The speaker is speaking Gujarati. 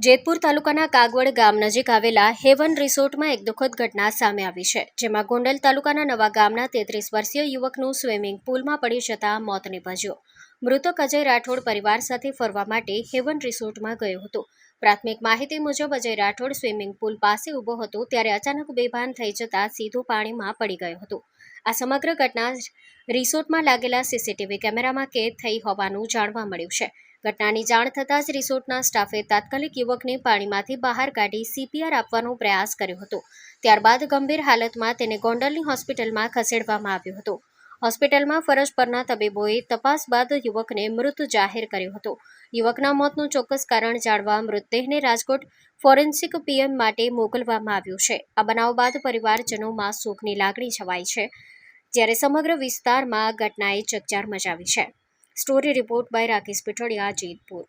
જેતપુર તાલુકાના કાગવડ ગામ નજીક આવેલા હેવન રિસોર્ટમાં એક દુઃખદ ઘટના સામે આવી છે, જેમાં ગોંડલ તાલુકાના નવા ગામના 33 વર્ષીય યુવકનું સ્વિમિંગ પુલમાં પડી જતા મોત નીપજ્યું. મૃતક અજય રાઠોડ પરિવાર સાથે ફરવા માટે હેવન રિસોર્ટમાં ગયો હતો. પ્રાથમિક માહિતી મુજબ અજય રાઠોડ સ્વિમિંગ પુલ પાસે ઊભો હતો ત્યારે અચાનક બેભાન થઈ જતા સીધો પાણીમાં પડી ગયો હતો. આ સમગ્ર ઘટના રિસોર્ટમાં લાગેલા સીસીટીવી કેમેરામાં કેદ થઈ હોવાનું જાણવા મળ્યું છે. ઘટનાની જાણ થતાં જ રિસોર્ટના સ્ટાફે તાત્કાલિક યુવકને પાણીમાંથી બહાર કાઢી સીપીઆર આપવાનો પ્રયાસ કર્યો હતો. ત્યારબાદ ગંભીર હાલતમાં તેને ગોંડલની હોસ્પિટલમાં ખસેડવામાં આવ્યો હતો. હોસ્પિટલમાં ફરજ પરના તબીબોએ તપાસ બાદ યુવકને મૃત જાહેર કર્યો હતો. યુવકના મોતનું ચોક્કસ કારણ જાણવા મૃતદેહને રાજકોટ ફોરેન્સિક પીએમ માટે મોકલવામાં આવ્યો છે. આ બનાવ બાદ પરિવારજનોમાં શોકની લાગણી છવાઈ છે, જ્યારે સમગ્ર વિસ્તારમાં ઘટનાએ ચકચાર મચાવી છે. Story report by Rakesh Pithodiya, Jetpur.